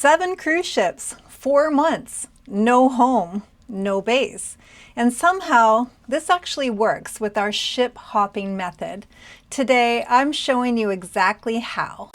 7 cruise ships, 4 months, no home, no base. And somehow this actually works with our ship hopping method. Today I'm showing you exactly how.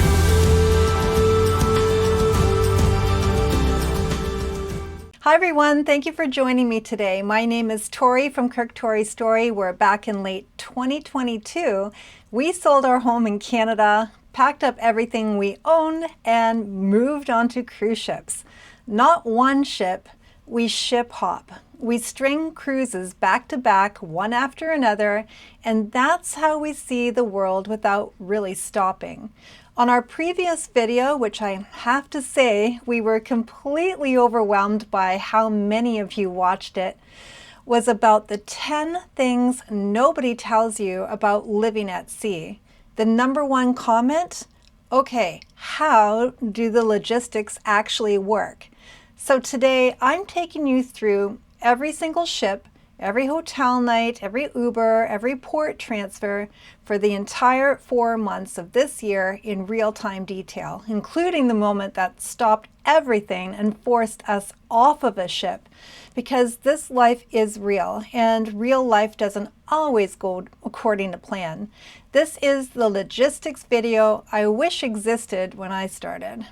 Hi everyone, thank you for joining me today. My name is Tori from Kirktoristory. We're back in late 2022. We sold our home in Canada, packed up everything we owned, and moved on to cruise ships. Not one ship, we ship hop. We string cruises back to back, one after another, and that's how we see the world without really stopping. On our previous video, which I have to say we were completely overwhelmed by how many of you watched it, was about the 10 things nobody tells you about living at sea. The #1 comment, okay, how do the logistics actually work? So today I'm taking you through every single ship, every hotel night, every Uber, every port transfer for the entire 4 months of this year in real-time detail, including the moment that stopped everything and forced us off of a ship, because this life is real and real life doesn't always go according to plan. This is the logistics video I wish existed when I started.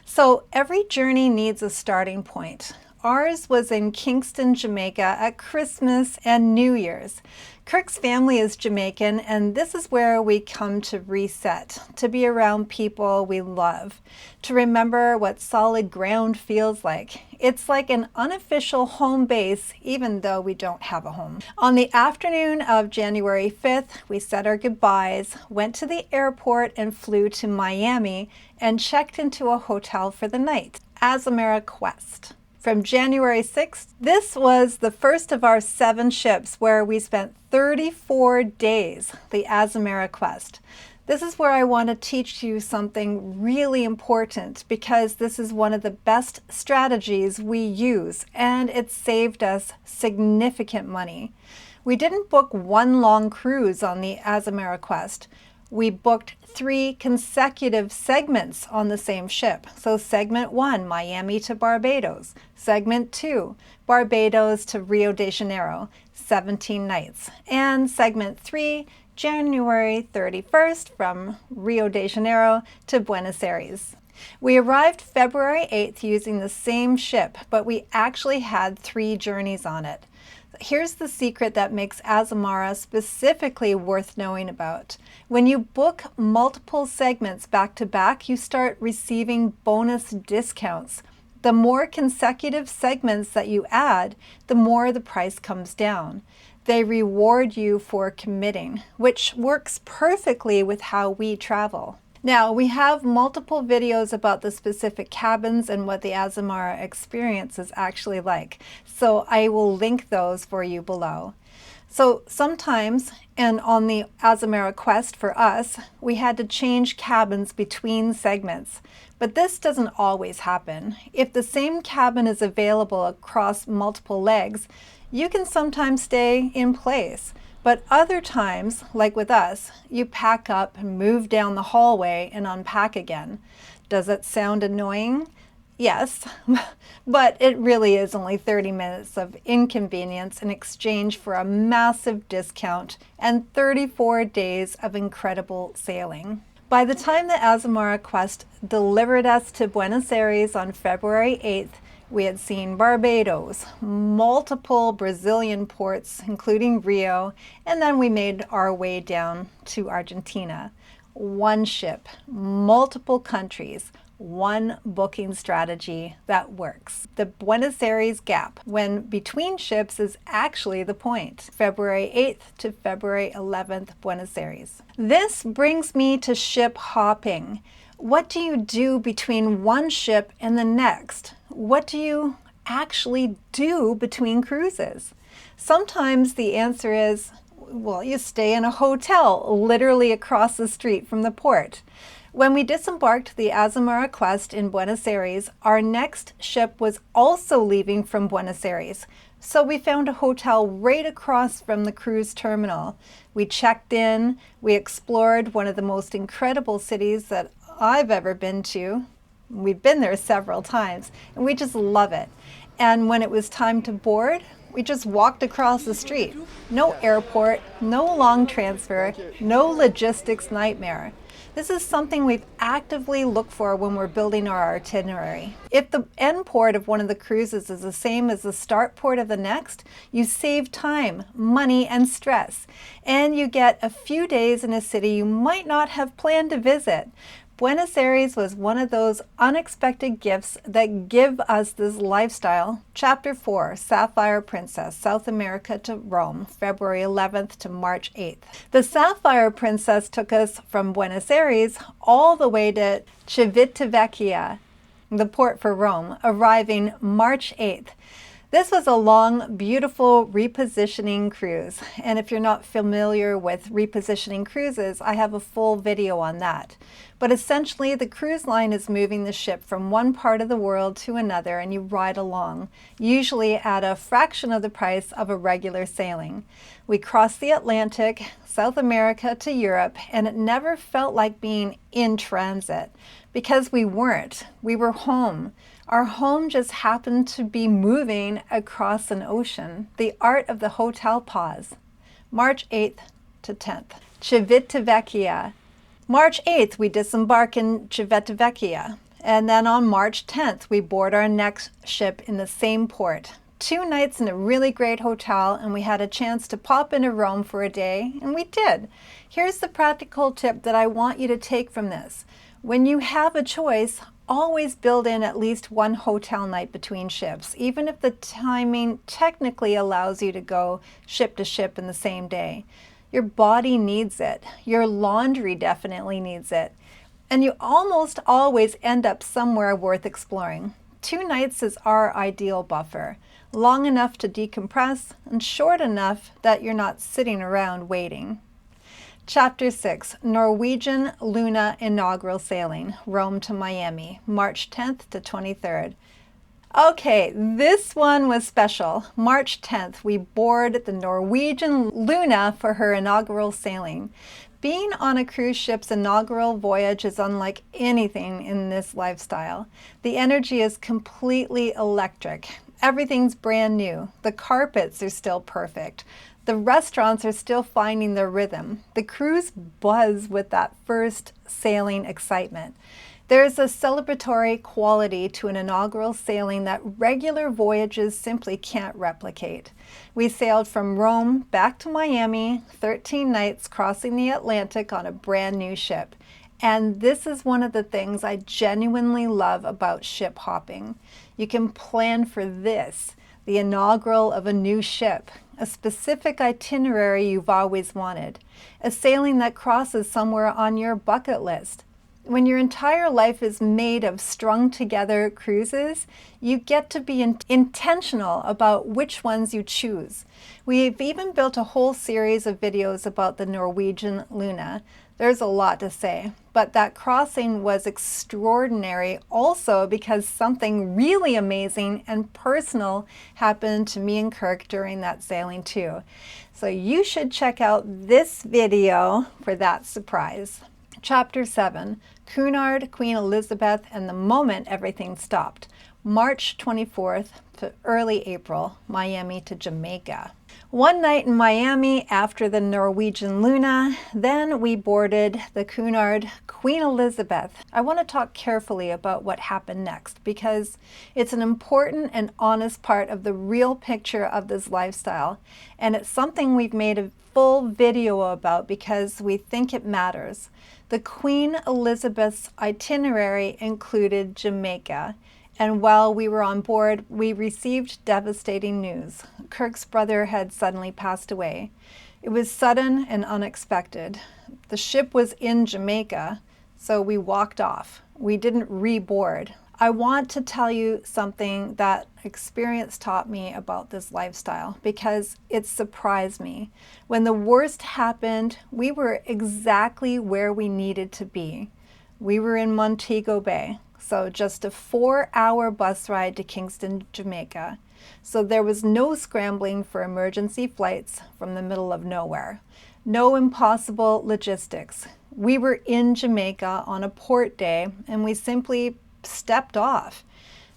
So every journey needs a starting point. Ours was in Kingston, Jamaica at Christmas and New Year's. Kirk's family is Jamaican, and this is where we come to reset, to be around people we love, to remember what solid ground feels like. It's like an unofficial home base, even though we don't have a home. On the afternoon of January 5th, we said our goodbyes, went to the airport and flew to Miami and checked into a hotel for the night, Azamara Quest. From January 6th, this was the first of our 7 ships where we spent 34 days, the Azamara Quest. This is where I want to teach you something really important, because this is one of the best strategies we use and it saved us significant money. We didn't book one long cruise on the Azamara Quest. We booked 3 consecutive segments on the same ship. So segment 1, Miami to Barbados. Segment 2, Barbados to Rio de Janeiro, 17 nights. And segment 3, January 31st from Rio de Janeiro to Buenos Aires. We arrived February 8th using the same ship, but we actually had 3 journeys on it. Here's the secret that makes Azamara specifically worth knowing about. When you book multiple segments back to back, you start receiving bonus discounts. The more consecutive segments that you add, the more the price comes down. They reward you for committing, which works perfectly with how we travel. Now, we have multiple videos about the specific cabins and what the Azamara experience is actually like, so I will link those for you below. So sometimes, and on the Azamara Quest for us, we had to change cabins between segments, but this doesn't always happen. If the same cabin is available across multiple legs, you can sometimes stay in place. But other times, like with us, you pack up and move down the hallway and unpack again. Does it sound annoying? Yes, but it really is only 30 minutes of inconvenience in exchange for a massive discount and 34 days of incredible sailing. By the time the Azamara Quest delivered us to Buenos Aires on February 8th, we had seen Barbados, multiple Brazilian ports, including Rio, and then we made our way down to Argentina. One ship, multiple countries, one booking strategy that works. The Buenos Aires gap, when between ships, is actually the point. February 8th to February 11th, Buenos Aires. This brings me to ship hopping. What do you do between one ship and the next? What do you actually do between cruises? Sometimes the answer is, well, you stay in a hotel literally across the street from the port. When we disembarked the Azamara Quest in Buenos Aires, our next ship was also leaving from Buenos Aires. So we found a hotel right across from the cruise terminal. We checked in, we explored one of the most incredible cities that I've ever been to, We've been there several times, and we just love it. And when it was time to board, we just walked across the street. No airport, no long transfer, no logistics nightmare. This is something we've actively looked for when we're building our itinerary. If the end port of one of the cruises is the same as the start port of the next, you save time, money, and stress, and you get a few days in a city you might not have planned to visit. Buenos Aires was one of those unexpected gifts that give us this lifestyle. Chapter 4, Sapphire Princess, South America to Rome, February 11th to March 8th. The Sapphire Princess took us from Buenos Aires all the way to Civitavecchia, the port for Rome, arriving March 8th. This was a long, beautiful repositioning cruise, and if you're not familiar with repositioning cruises, I have a full video on that. But essentially, the cruise line is moving the ship from one part of the world to another, and you ride along, usually at a fraction of the price of a regular sailing. We crossed the Atlantic, South America to Europe, and it never felt like being in transit, because we weren't. We were home. Our home just happened to be moving across an ocean. The art of the hotel pause. March 8th to 10th. Civitavecchia. March 8th, we disembark in Civitavecchia. And then on March 10th, we board our next ship in the same port. 2 nights in a really great hotel, and we had a chance to pop into Rome for a day, and we did. Here's the practical tip that I want you to take from this. When you have a choice, always build in at least 1 hotel night between ships, even if the timing technically allows you to go ship to ship in the same day. Your body needs it. Your laundry definitely needs it. And you almost always end up somewhere worth exploring. 2 nights is our ideal buffer, long enough to decompress and short enough that you're not sitting around waiting. Chapter 6, Norwegian Luna Inaugural Sailing, Rome to Miami, March 10th to 23rd. Okay, this one was special. March 10th, we board the Norwegian Luna for her inaugural sailing. Being on a cruise ship's inaugural voyage is unlike anything in this lifestyle. The energy is completely electric. Everything's brand new. The carpets are still perfect. The restaurants are still finding their rhythm. The crews buzz with that first sailing excitement. There's a celebratory quality to an inaugural sailing that regular voyages simply can't replicate. We sailed from Rome back to Miami, 13 nights crossing the Atlantic on a brand new ship. And this is one of the things I genuinely love about ship hopping. You can plan for this, the inaugural of a new ship, a specific itinerary you've always wanted, a sailing that crosses somewhere on your bucket list. When your entire life is made of strung together cruises, you get to be intentional about which ones you choose. We've even built a whole series of videos about the Norwegian Luna. There's a lot to say, but that crossing was extraordinary also because something really amazing and personal happened to me and Kirk during that sailing too. So you should check out this video for that surprise. Chapter 7, Cunard, Queen Elizabeth, and the moment everything stopped. March 24th to early April, Miami to Jamaica. One night in Miami after the Norwegian Luna, then we boarded the Cunard, Queen Elizabeth. I want to talk carefully about what happened next because it's an important and honest part of the real picture of this lifestyle, and it's something we've made a full video about because we think it matters. The Queen Elizabeth's itinerary included Jamaica, and while we were on board, we received devastating news. Kirk's brother had suddenly passed away. It was sudden and unexpected. The ship was in Jamaica, so we walked off. We didn't reboard. I want to tell you something that experience taught me about this lifestyle because it surprised me. When the worst happened, we were exactly where we needed to be. We were in Montego Bay, so just a 4-hour bus ride to Kingston, Jamaica. So there was no scrambling for emergency flights from the middle of nowhere. No impossible logistics. We were in Jamaica on a port day, and we simply stepped off.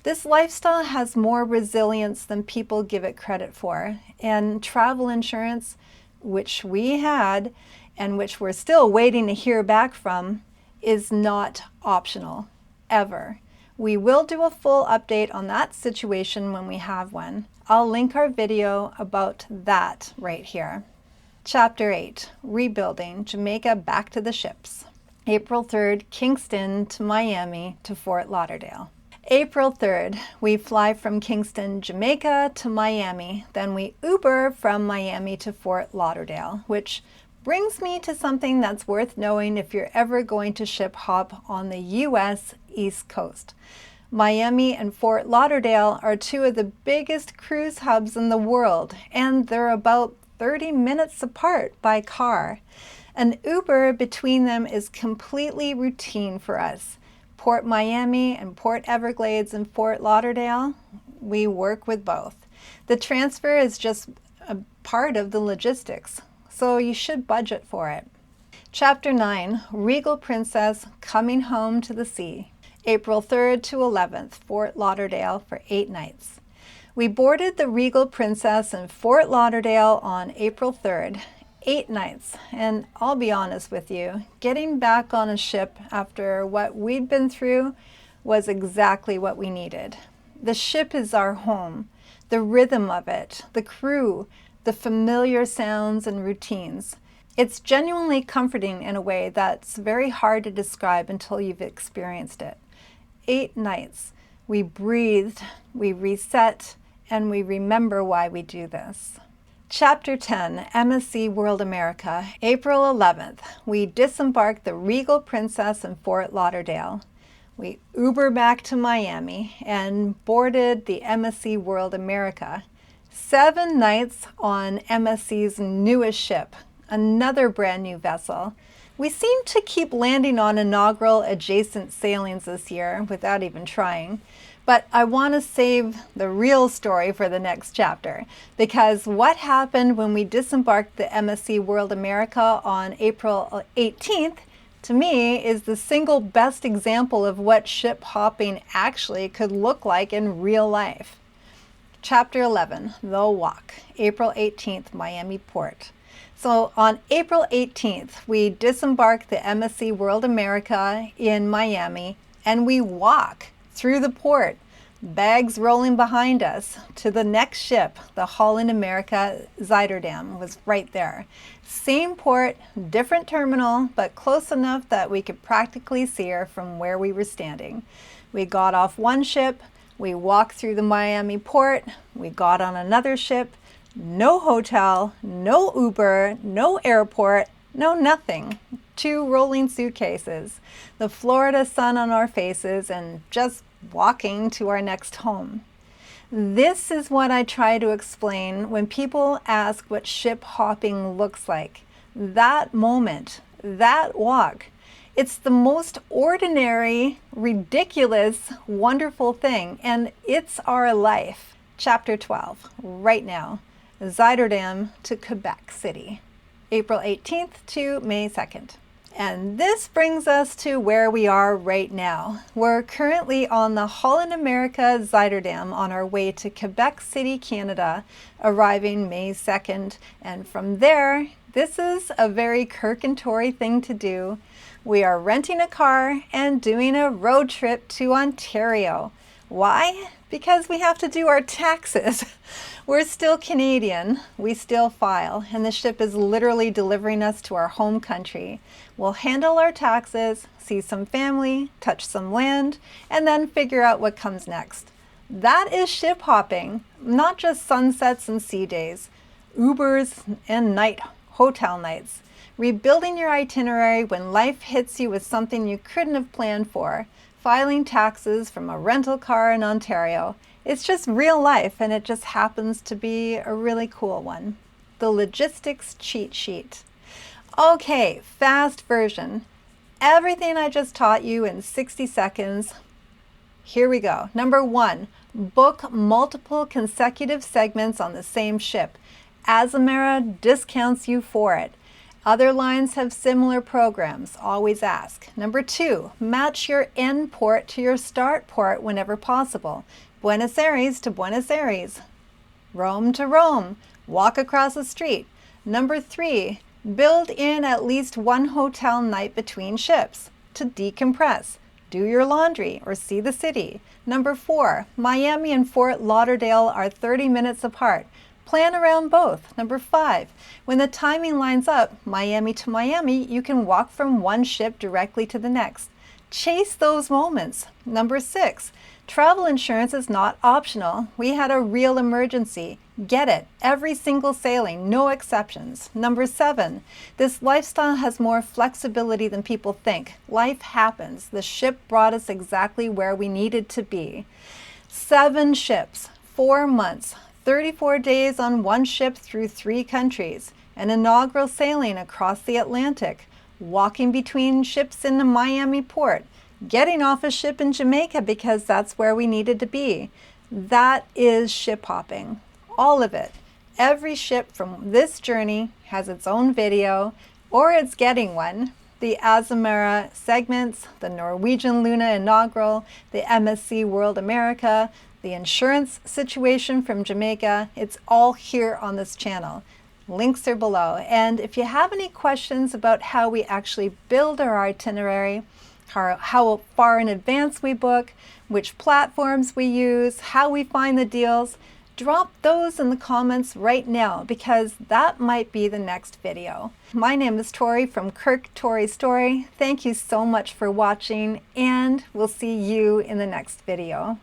This lifestyle has more resilience than people give it credit for, and travel insurance, which we had and which we're still waiting to hear back from, is not optional, ever. We will do a full update on that situation when we have one. I'll link our video about that right here. Chapter 8, Rebuilding, Jamaica Back to the Ships. April 3rd, Kingston to Miami to Fort Lauderdale. April 3rd, we fly from Kingston, Jamaica to Miami. Then we Uber from Miami to Fort Lauderdale, which brings me to something that's worth knowing if you're ever going to ship hop on the U.S. East Coast. Miami and Fort Lauderdale are two of the biggest cruise hubs in the world, and they're about 30 minutes apart by car. An Uber between them is completely routine for us. Port Miami and Port Everglades and Fort Lauderdale, we work with both. The transfer is just a part of the logistics, so you should budget for it. Chapter 9, Regal Princess Coming Home to the Sea. April 3rd to 11th, Fort Lauderdale for 8 nights. We boarded the Regal Princess in Fort Lauderdale on April 3rd. 8 nights, and I'll be honest with you, getting back on a ship after what we'd been through was exactly what we needed. The ship is our home, the rhythm of it, the crew, the familiar sounds and routines. It's genuinely comforting in a way that's very hard to describe until you've experienced it. 8 nights, we breathed, we reset, and we remember why we do this. Chapter 10, MSC World America, April 11th. We disembarked the Regal Princess in Fort Lauderdale. We Uber back to Miami and boarded the MSC World America. 7 nights on MSC's newest ship, another brand new vessel. We seem to keep landing on Inaugural adjacent sailings this year without even trying. But I want to save the real story for the next chapter, because what happened when we disembarked the MSC World America on April 18th, to me, is the single best example of what ship hopping actually could look like in real life. Chapter 11, The Walk, April 18th, Miami Port. So on April 18th, we disembarked the MSC World America in Miami, and we walk through the port, bags rolling behind us, to the next ship. The Holland America Zuiderdam was right there. Same port, different terminal, but close enough that we could practically see her from where we were standing. We got off one ship, we walked through the Miami port, we got on another ship. No hotel, no Uber, no airport, no nothing. 2 rolling suitcases, the Florida sun on our faces, and just walking to our next home. This is what I try to explain when people ask what ship hopping looks like. That moment, that walk. It's the most ordinary, ridiculous, wonderful thing, and it's our life. Chapter 12, right now, Zuiderdam to Quebec City, April 18th to May 2nd. And this brings us to where we are right now. We're currently on the Holland America Zuiderdam on our way to Quebec City, Canada, arriving May 2nd. And from there, this is a very Kirktoristory thing to do. We are renting a car and doing a road trip to Ontario. Why? Because we have to do our taxes. We're still Canadian, we still file, and the ship is literally delivering us to our home country. We'll handle our taxes, see some family, touch some land, and then figure out what comes next. That is ship hopping, not just sunsets and sea days, Ubers and hotel nights. Rebuilding your itinerary when life hits you with something you couldn't have planned for. Filing taxes from a rental car in Ontario. It's just real life, and it just happens to be a really cool one. The logistics cheat sheet. Okay, fast version. Everything I just taught you in 60 seconds. Here we go. Number 1, book multiple consecutive segments on the same ship. Azamara discounts you for it. Other lines have similar programs. Always ask. Number 2, match your end port to your start port whenever possible. Buenos Aires to Buenos Aires. Rome to Rome. Walk across the street. Number 3, build in at least one hotel night between ships to decompress. Do your laundry or see the city. Number 4, Miami and Fort Lauderdale are 30 minutes apart. Plan around both. Number 5, when the timing lines up, Miami to Miami, you can walk from one ship directly to the next. Chase those moments. Number 6, travel insurance is not optional. We had a real emergency. Get it. Every single sailing, no exceptions. Number 7, this lifestyle has more flexibility than people think. Life happens. The ship brought us exactly where we needed to be. 7 ships, 4 months, 34 days on one ship through 3 countries, an inaugural sailing across the Atlantic, walking between ships in the Miami port, getting off a ship in Jamaica because that's where we needed to be. That is ship hopping. All of it. Every ship from this journey has its own video, or it's getting one. The Azamara segments, the Norwegian Luna Inaugural, the MSC World America, the insurance situation from Jamaica, it's all here on this channel. Links are below. And if you have any questions about how we actually build our itinerary, how far in advance we book, which platforms we use, how we find the deals, drop those in the comments right now because that might be the next video. My name is Tori from Kirktoristory. Thank you so much for watching, and we'll see you in the next video.